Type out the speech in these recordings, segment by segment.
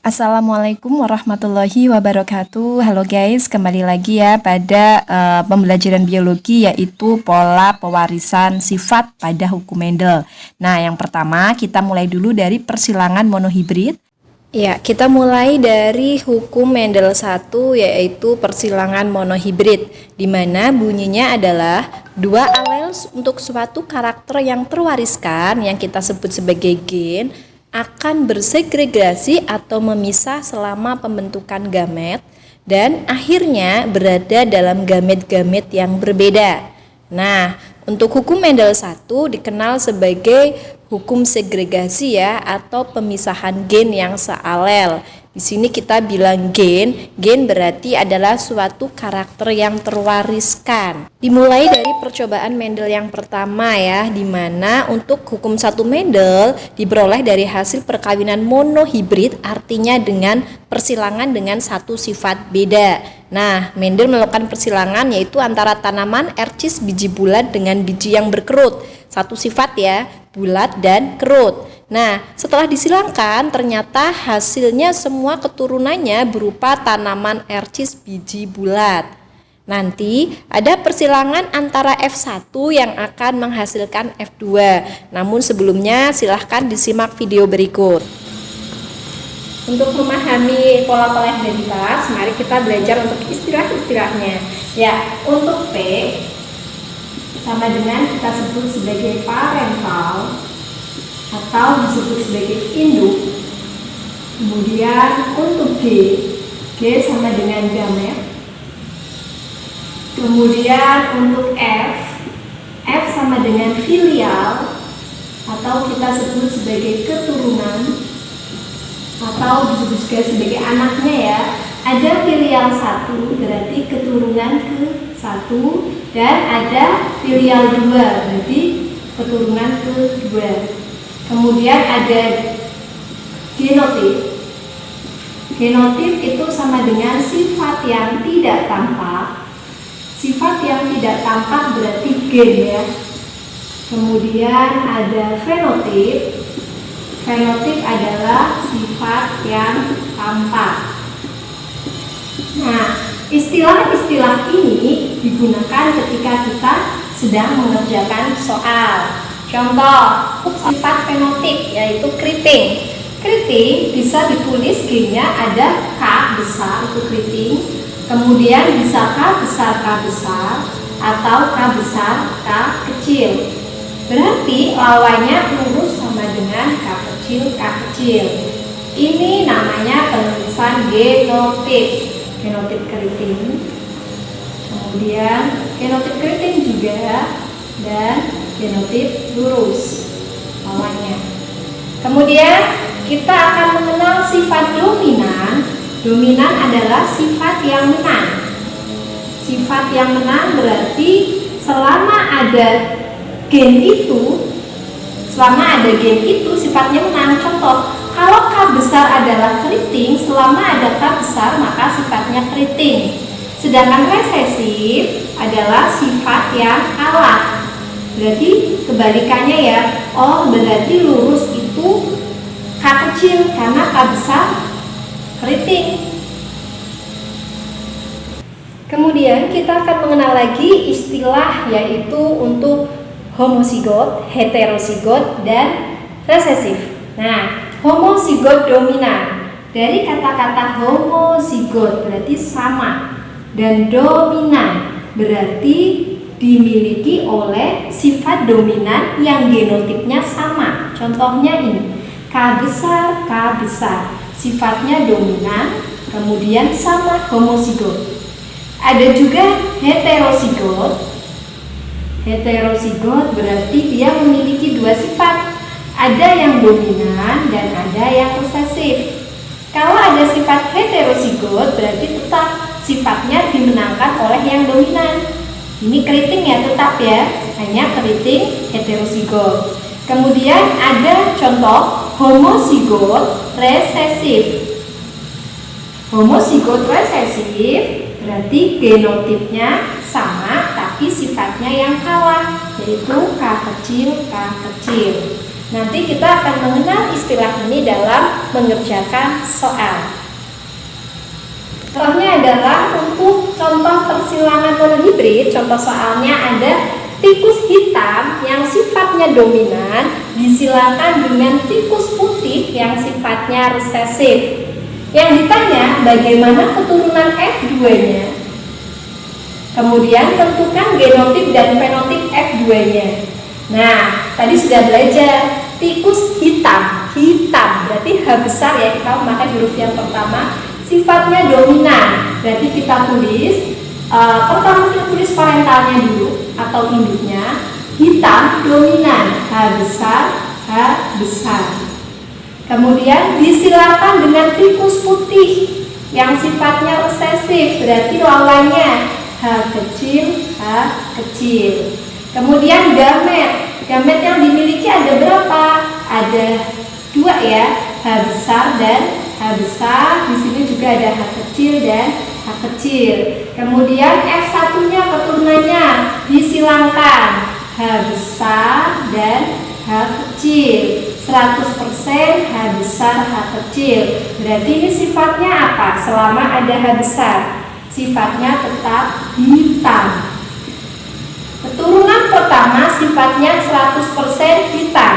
Assalamualaikum warahmatullahi wabarakatuh. Halo guys, kembali lagi ya pada pembelajaran biologi yaitu pola pewarisan sifat pada hukum Mendel. Nah, yang pertama kita mulai dulu dari persilangan monohibrid. Ya, kita mulai dari hukum Mendel 1 yaitu persilangan monohibrid, di mana bunyinya adalah dua alel untuk suatu karakter yang terwariskan yang kita sebut sebagai gen akan bersegregasi atau memisah selama pembentukan gamet dan akhirnya berada dalam gamet-gamet yang berbeda. Nah, untuk hukum Mendel 1 dikenal sebagai hukum segregasi ya atau pemisahan gen yang sealel. Di sini kita bilang gen berarti adalah suatu karakter yang terwariskan. Dimulai dari percobaan Mendel yang pertama ya, di mana untuk hukum 1 Mendel diperoleh dari hasil perkawinan monohibrid, artinya dengan persilangan dengan satu sifat beda. Nah, Mendel melakukan persilangan yaitu antara tanaman ercis biji bulat dengan biji yang berkerut. Satu sifat ya, bulat dan kerut. Nah, setelah disilangkan ternyata hasilnya semua keturunannya berupa tanaman ercis biji bulat. Nanti ada persilangan antara F1 yang akan menghasilkan F2. Namun sebelumnya silahkan disimak video berikut. Untuk memahami pola-pola identitas, mari kita belajar untuk istilah-istilahnya. Ya, untuk P sama dengan kita sebut sebagai parental atau disebut sebagai induk. Kemudian untuk G sama dengan gamet. Kemudian untuk F sama dengan filial atau kita sebut sebagai keturunan atau disebut juga sebagai anaknya ya. Ada filial 1 berarti keturunan ke-1 dan ada filial 2 berarti keturunan ke-2. Kemudian ada genotip. Genotip itu sama dengan sifat yang tidak tampak. Sifat yang tidak tampak berarti gen ya. Kemudian ada fenotip. Fenotip adalah sifat yang tampak. Nah, istilah-istilah ini digunakan ketika kita sedang mengerjakan soal. Contoh, sifat fenotip yaitu keriting. Keriting bisa ditulis G-nya ada K besar itu keriting. Kemudian bisa K besar atau K besar K kecil. Berarti lawannya lurus sama dengan K kecil. Ini namanya penulisan genotip. Genotip keriting. Kemudian genotip keriting juga dan genotip lurus lawannya. Kemudian kita akan mengenal sifat dominan. Dominan adalah sifat yang menang. Sifat yang menang berarti selama ada gen itu sifatnya menang. Contoh, kalau K besar adalah keriting, selama ada K besar maka sifatnya keriting. Sedangkan resesif adalah sifat yang kalah. Berarti kebalikannya ya. Oh, berarti lurus itu K kecil karena K besar keriting. Kemudian kita akan mengenal lagi istilah yaitu untuk homozigot, heterozigot, dan resesif. Nah, homozigot dominan. Dari kata-kata homozigot berarti sama dan dominan berarti dimiliki oleh sifat dominan yang genotipnya sama. Contohnya ini, K besar, sifatnya dominan, kemudian sama homozigot. Ada juga heterozigot. Heterozigot berarti dia memiliki dua sifat. Ada yang dominan dan ada yang resesif. Kalau ada sifat heterozigot berarti tetap sifatnya dimenangkan oleh yang dominan. Ini keriting ya, tetap ya, hanya keriting heterozigot. Kemudian ada contoh homozigot resesif. Homozigot resesif berarti genotipnya sama tapi sifatnya yang kalah, yaitu K kecil. Nanti kita akan mengenal istilah ini dalam mengerjakan soal. Contohnya adalah untuk contoh persilangan monohibrid. Contoh soalnya ada tikus hitam yang sifatnya dominan disilakan dengan tikus putih yang sifatnya resesif. Yang ditanya bagaimana keturunan F2-nya. Kemudian tentukan genotip dan fenotip F2-nya. Nah, tadi sudah belajar tikus hitam. Hitam berarti H besar ya, kita memakai huruf yang pertama. Sifatnya dominan, berarti kita tulis pertama kita tulis parentalnya dulu atau induknya. Hitam dominan, H besar. Kemudian disilakan dengan tikus putih yang sifatnya resesif, berarti lawannya H kecil. Kemudian gamet yang dimiliki ada berapa? Ada 2 ya, H besar dan H besar. Di sini juga ada H kecil dan H kecil. Kemudian F1-nya keturunannya disilangkan H besar dan H kecil. 100% H besar H kecil. Berarti ini sifatnya apa? Selama ada H besar, sifatnya tetap hitam. Keturunan pertama sifatnya 100% hitam.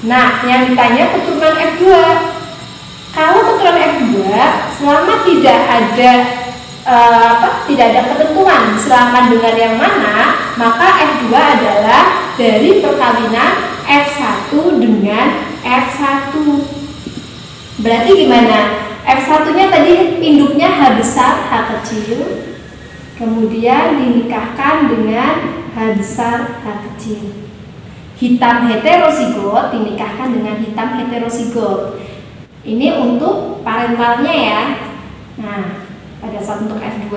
Nah, yang ditanya keturunan F2. Kalau keturunan F2 selama tidak ada ketentuan disilakan dengan yang mana, maka F2 adalah dari perkawinan F1 dengan F1. Berarti gimana? F1-nya tadi induknya H besar H kecil, kemudian dinikahkan dengan H besar H kecil. Hitam heterozigot dinikahkan dengan hitam heterozigot. Ini untuk parentalnya ya. Nah, pada saat untuk F2.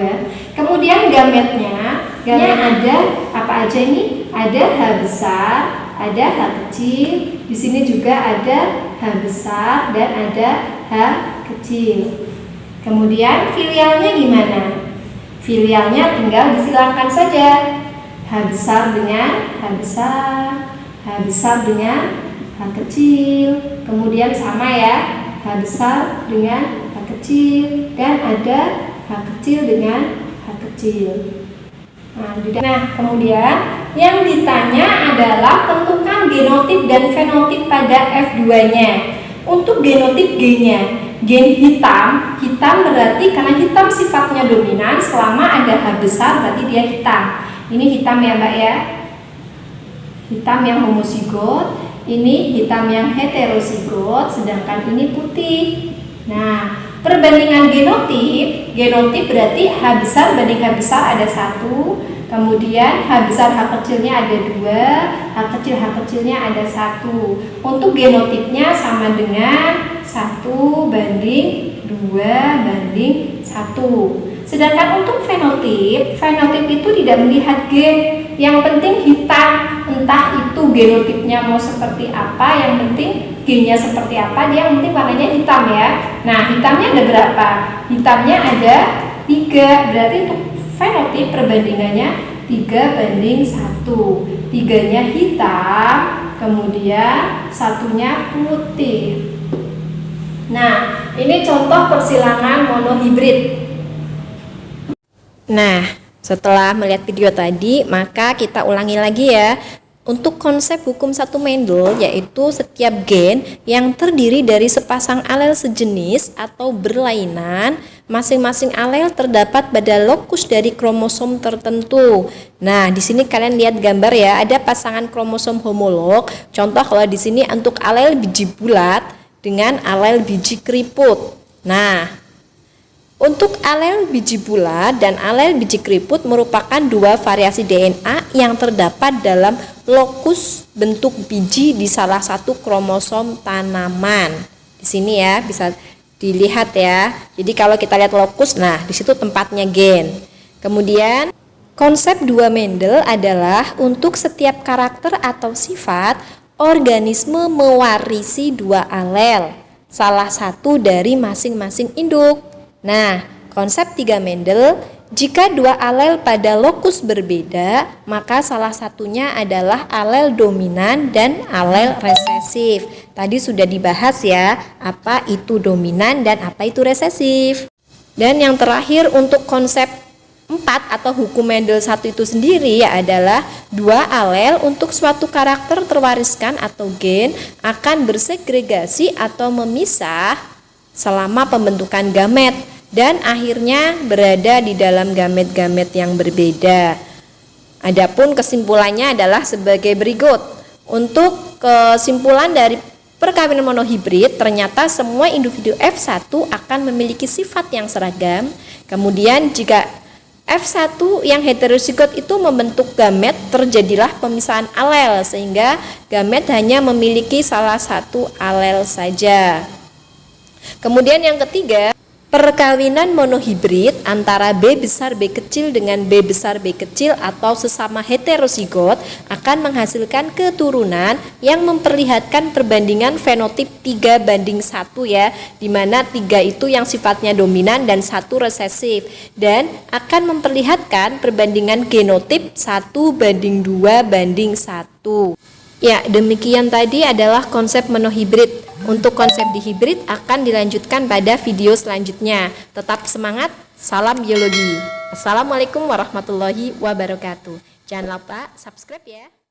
Kemudian gametnya ada apa aja ini? Ada H besar, ada H kecil. Di sini juga ada H besar dan ada H kecil. Kemudian filialnya gimana? Filialnya tinggal disilangkan saja. H besar dengan H besar, H besar dengan H kecil. Kemudian sama ya, H besar dengan H kecil, dan ada H kecil dengan H kecil. Nah, kemudian yang ditanya adalah tentukan genotip dan fenotip pada F2-nya. Untuk genotip G-nya, gen hitam berarti karena hitam sifatnya dominan, selama ada H besar berarti dia hitam. Ini hitam ya Mbak ya. Hitam yang homozigot, ini hitam yang heterozigot, sedangkan ini putih. Nah, perbandingan genotip berarti H besar banding H besar ada 1, kemudian H besar H kecilnya ada 2, H kecilnya ada 1. Untuk genotipnya sama dengan 1 banding 2 banding 1. Sedangkan untuk fenotip itu tidak melihat gen. Yang penting hitam, entah itu genotipnya mau seperti apa, yang penting gennya seperti apa, dia yang penting warnanya hitam ya. Nah, hitamnya ada berapa? Hitamnya ada 3, berarti untuk fenotip perbandingannya 3 banding 1. 3-nya hitam, kemudian 1-nya putih. Nah, ini contoh persilangan monohibrid. Nah, setelah melihat video tadi, maka kita ulangi lagi ya. Untuk konsep hukum satu Mendel, yaitu setiap gen yang terdiri dari sepasang alel sejenis atau berlainan, masing-masing alel terdapat pada lokus dari kromosom tertentu. Nah, di sini kalian lihat gambar ya, ada pasangan kromosom homolog. Contoh kalau di sini untuk alel biji bulat dengan alel biji keriput. Nah, untuk alel biji bulat dan alel biji keriput merupakan 2 variasi DNA yang terdapat dalam lokus bentuk biji di salah satu kromosom tanaman. Di sini ya bisa dilihat ya. Jadi kalau kita lihat lokus, nah di situ tempatnya gen. Kemudian konsep 2 Mendel adalah untuk setiap karakter atau sifat organisme mewarisi 2 alel, salah satu dari masing-masing induk. Nah, konsep 3 Mendel Jika dua alel pada lokus berbeda, maka salah satunya adalah alel dominan dan alel resesif. Tadi sudah dibahas ya, apa itu dominan dan apa itu resesif. Dan yang terakhir untuk konsep 4 atau hukum Mendel 1 itu sendiri adalah dua alel untuk suatu karakter terwariskan atau gen akan bersegregasi atau memisah selama pembentukan gamet dan akhirnya berada di dalam gamet-gamet yang berbeda. Adapun kesimpulannya adalah sebagai berikut. Untuk kesimpulan dari perkawinan monohibrid, ternyata semua individu F1 akan memiliki sifat yang seragam. Kemudian jika F1 yang heterozigot itu membentuk gamet, terjadilah pemisahan alel sehingga gamet hanya memiliki salah satu alel saja. Kemudian yang ketiga, perkawinan monohibrid antara B besar B kecil dengan B besar B kecil atau sesama heterozigot akan menghasilkan keturunan yang memperlihatkan perbandingan fenotip 3:1 ya, di mana 3 itu yang sifatnya dominan dan 1 resesif, dan akan memperlihatkan perbandingan genotip 1:2:1. Ya, demikian tadi adalah konsep monohibrid. Untuk konsep dihibrid akan dilanjutkan pada video selanjutnya. Tetap semangat, salam biologi. Assalamualaikum warahmatullahi wabarakatuh. Jangan lupa subscribe ya.